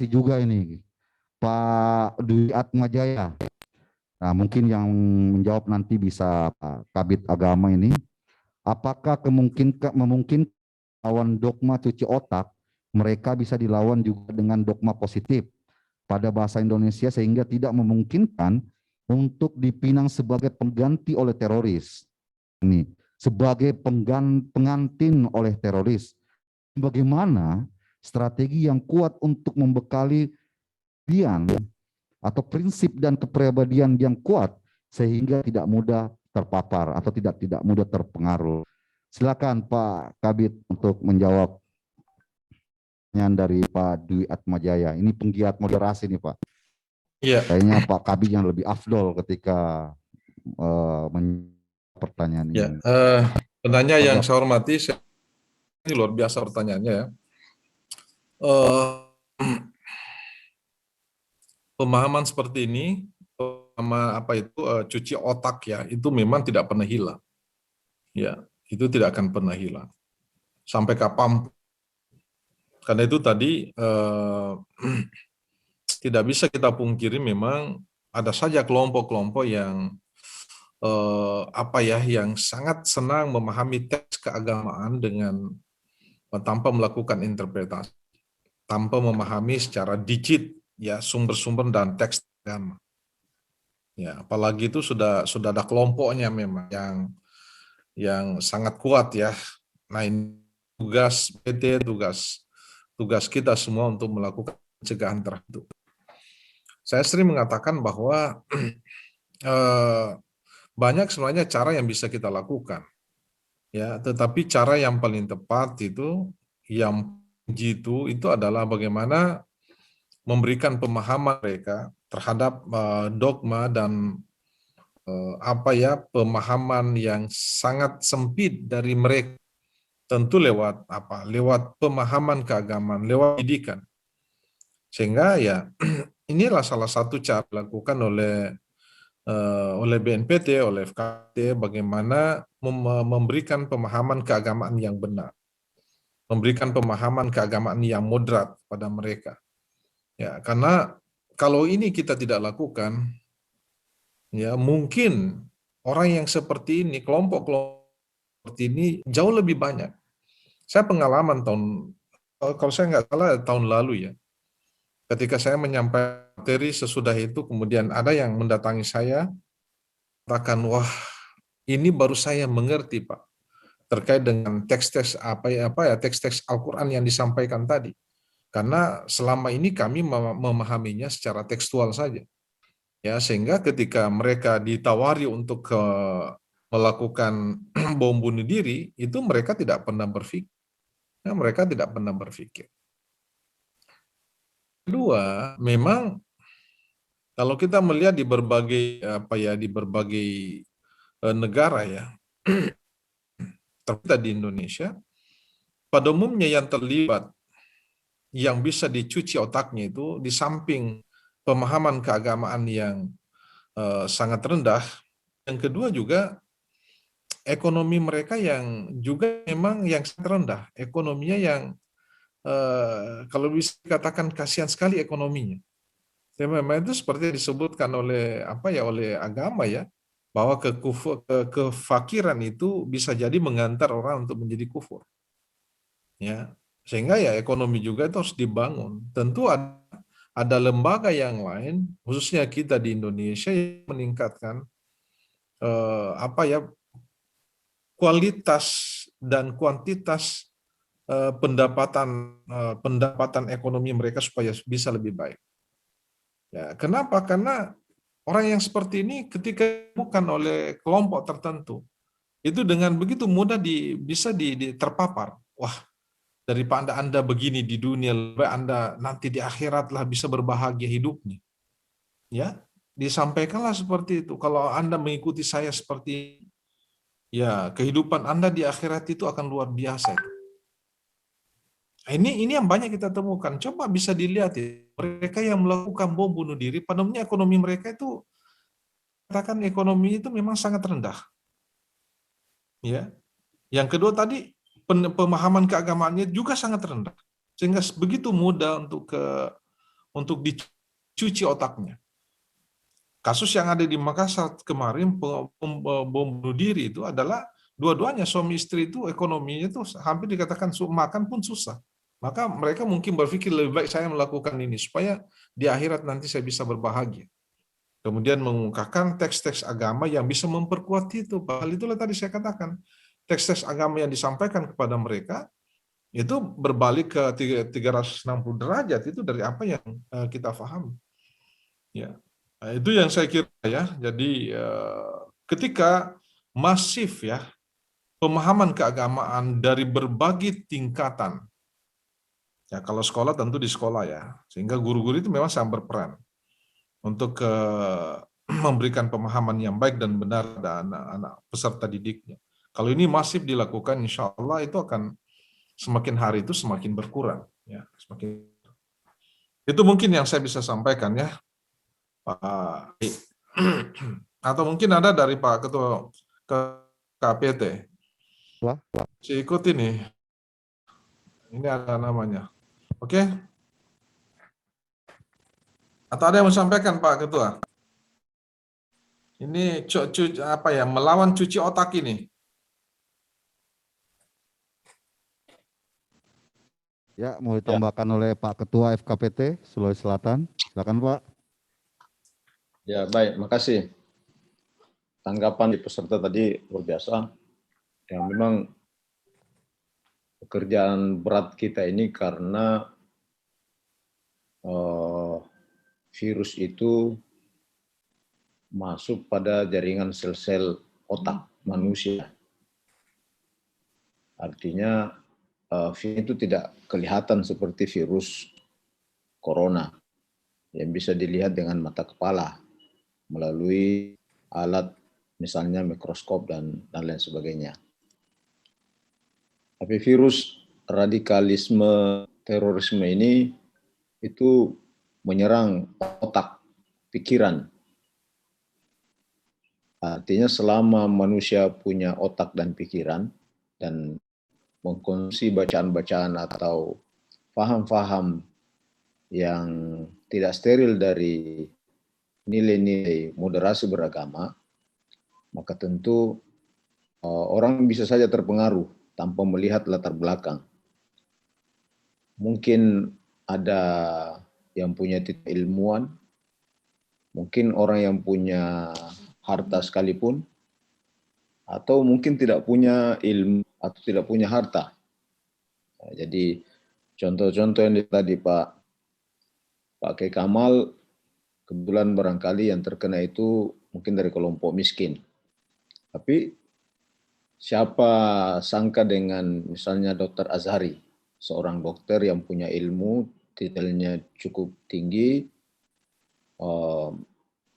juga ini Pak Dwi Atmajaya. Nah, mungkin yang menjawab nanti bisa Pak Kabid Agama ini. Apakah memungkinkan lawan dogma cuci otak, mereka bisa dilawan juga dengan dogma positif pada bahasa Indonesia sehingga tidak memungkinkan untuk dipinang sebagai pengganti oleh teroris. Ini sebagai pengantin oleh teroris. Bagaimana strategi yang kuat untuk membekali biang atau prinsip dan kepribadian yang kuat sehingga tidak mudah terpapar atau tidak mudah terpengaruh. Silakan Pak Kabid untuk menjawab pertanyaan dari Pak Dwi Atmajaya. Ini penggiat moderasi nih Pak. Iya. Kayaknya Pak Kabid yang lebih afdol ketika menjawab pertanyaan Ya, ini. penanya yang saya hormati, ini luar biasa pertanyaannya ya. Pemahaman seperti ini, sama apa itu cuci otak ya, itu memang tidak pernah hilang. Ya, itu tidak akan pernah hilang sampai kapan. Karena itu tadi tidak bisa kita pungkiri memang ada saja kelompok-kelompok yang apa ya, yang sangat senang memahami teks keagamaan dengan tanpa melakukan interpretasi, tanpa memahami secara digit ya sumber-sumber dan teks agama. Ya, apalagi itu sudah ada kelompoknya memang yang sangat kuat ya. Nah, ini tugas PT, tugas kita semua untuk melakukan pencegahan terhadap itu. Saya sering mengatakan bahwa banyak sebenarnya cara yang bisa kita lakukan. Ya, tetapi cara yang paling tepat itu yang itu adalah bagaimana memberikan pemahaman mereka terhadap dogma dan apa ya, pemahaman yang sangat sempit dari mereka, tentu lewat apa? Lewat pemahaman keagamaan, lewat pendidikan. Sehingga ya inilah salah satu cara dilakukan oleh BNPT, oleh FKT, bagaimana memberikan pemahaman keagamaan yang benar, memberikan pemahaman keagamaan yang moderat pada mereka. Ya, karena kalau ini kita tidak lakukan, ya mungkin orang yang seperti ini, kelompok-kelompok seperti ini jauh lebih banyak. Saya pengalaman kalau saya nggak salah tahun lalu ya, ketika saya menyampaikan materi sesudah itu, kemudian ada yang mendatangi saya, katakan, wah ini baru saya mengerti Pak, terkait dengan teks-teks teks-teks Al-Quran yang disampaikan tadi. Karena selama ini kami memahaminya secara tekstual saja. Ya, sehingga ketika mereka ditawari untuk melakukan bom bunuh diri, itu mereka tidak pernah berpikir. Ya, mereka tidak pernah berpikir. Kedua, memang kalau kita melihat di berbagai negara ya, terutama di Indonesia, pada umumnya yang terlibat, yang bisa dicuci otaknya itu di samping pemahaman keagamaan yang sangat rendah, yang kedua juga ekonomi mereka yang juga memang yang sangat rendah, ekonominya yang kalau bisa dikatakan kasihan sekali ekonominya. Ya, memang itu seperti disebutkan oleh oleh agama ya, bahwa kefakiran itu bisa jadi mengantar orang untuk menjadi kufur. Ya, sehingga ya ekonomi juga itu harus dibangun. Tentu ada lembaga yang lain, khususnya kita di Indonesia yang meningkatkan kualitas dan kuantitas pendapatan ekonomi mereka supaya bisa lebih baik. Ya, kenapa? Karena orang yang seperti ini ketika bukan oleh kelompok tertentu, itu dengan begitu mudah bisa terpapar. Wah, daripada Anda begini di dunia, lebih Anda nanti di akhiratlah bisa berbahagia hidupnya. Ya, disampaikanlah seperti itu. Kalau Anda mengikuti saya seperti ini, ya kehidupan Anda di akhirat itu akan luar biasa. Ini yang banyak kita temukan. Coba bisa dilihat ya, mereka yang melakukan bom bunuh diri, pada umumnya ekonomi mereka itu, katakan ekonomi itu memang sangat rendah. Ya. Yang kedua tadi, pemahaman keagamaannya juga sangat rendah. Sehingga begitu mudah untuk untuk dicuci otaknya. Kasus yang ada di Makassar kemarin, bom bunuh diri itu adalah dua-duanya suami istri itu ekonominya itu hampir dikatakan makan pun susah. Maka mereka mungkin berpikir lebih baik saya melakukan ini supaya di akhirat nanti saya bisa berbahagia. Kemudian mengungkapkan teks-teks agama yang bisa memperkuat itu. Hal itulah tadi saya katakan. Teks-teks agama yang disampaikan kepada mereka itu berbalik ke 360 derajat itu dari apa yang kita pahami. Ya. Nah, itu yang saya kira ya. Jadi ketika masif ya pemahaman keagamaan dari berbagai tingkatan. Ya, kalau sekolah tentu di sekolah ya. Sehingga guru-guru itu memang sangat berperan untuk memberikan pemahaman yang baik dan benar pada anak-anak peserta didiknya. Kalau ini masif dilakukan, insya Allah itu akan semakin hari itu semakin berkurang. Ya, itu mungkin yang saya bisa sampaikan ya, Pak. Atau mungkin ada dari Pak Ketua KPT. Wah, Saya ikut ini ada namanya. Oke? Atau ada yang mau sampaikan Pak Ketua? Ini apa ya, melawan cuci otak ini. ya mau Ya, ditambahkan oleh Pak Ketua FKPT Sulawesi Selatan. Silakan Pak. ya baik, makasih. Tanggapan di peserta tadi luar biasa. Yang memang pekerjaan berat kita ini karena virus itu masuk pada jaringan sel-sel otak manusia. Artinya virus itu tidak kelihatan seperti virus corona yang bisa dilihat dengan mata kepala melalui alat misalnya mikroskop dan lain sebagainya. Tapi virus radikalisme terorisme ini itu menyerang otak, pikiran. Artinya selama manusia punya otak dan pikiran dan mengkonsumsi bacaan-bacaan atau paham-paham yang tidak steril dari nilai-nilai moderasi beragama, maka tentu orang bisa saja terpengaruh tanpa melihat latar belakang. Mungkin ada yang punya titik ilmuwan, mungkin orang yang punya harta sekalipun, atau mungkin tidak punya ilmu atau tidak punya harta. Nah, jadi contoh-contoh yang tadi Pak K. Kamal, kebetulan barangkali yang terkena itu mungkin dari kelompok miskin. Tapi siapa sangka dengan misalnya Dr. Azhari, seorang dokter yang punya ilmu, titelnya cukup tinggi,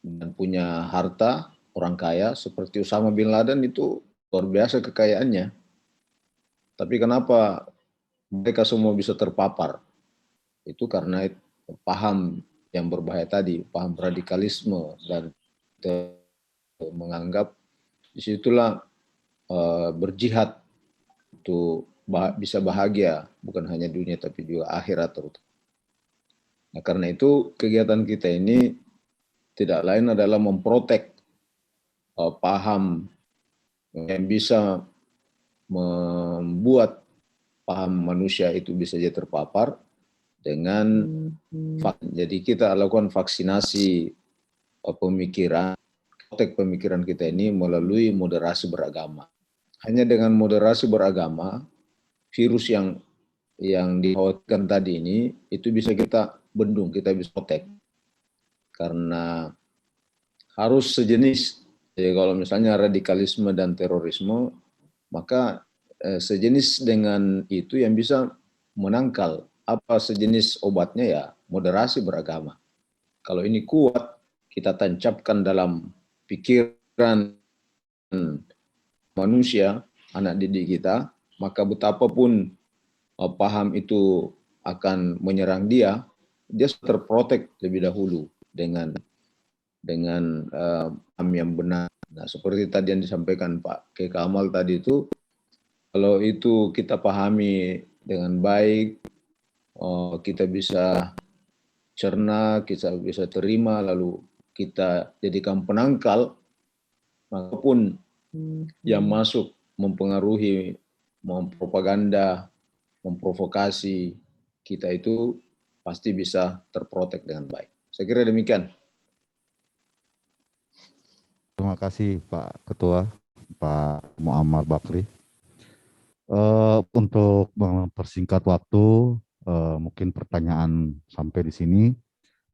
dan punya harta, orang kaya seperti Osama bin Laden itu luar biasa kekayaannya. Tapi kenapa mereka semua bisa terpapar? Itu karena paham yang berbahaya tadi, paham radikalisme, dan menganggap disitulah berjihad untuk bisa bahagia, bukan hanya dunia tapi juga akhirat terutama. Nah, karena itu kegiatan kita ini tidak lain adalah memprotek paham yang bisa membuat paham manusia itu bisa jadi terpapar dengan jadi kita lakukan vaksinasi pemikiran, protek pemikiran kita ini melalui moderasi beragama. Hanya dengan moderasi beragama, virus yang dikhawatirkan tadi ini itu bisa kita bendung, kita bisa protek. Karena harus sejenis. Jadi kalau misalnya radikalisme dan terorisme, maka sejenis dengan itu yang bisa menangkal. Apa sejenis obatnya ya moderasi beragama. Kalau ini kuat, kita tancapkan dalam pikiran manusia, anak didik kita, maka betapapun paham itu akan menyerang dia terprotek lebih dahulu dengan paham yang benar. Nah, seperti tadi yang disampaikan Pak K. Kamal tadi itu, kalau itu kita pahami dengan baik, kita bisa cerna, kita bisa terima, lalu kita jadikan penangkal, maupun yang masuk mempengaruhi, mempropaganda, memprovokasi kita itu pasti bisa terprotek dengan baik. Saya kira demikian. Terima kasih Pak Ketua, Pak Muammar Bakri. Untuk mempersingkat waktu, mungkin pertanyaan sampai di sini.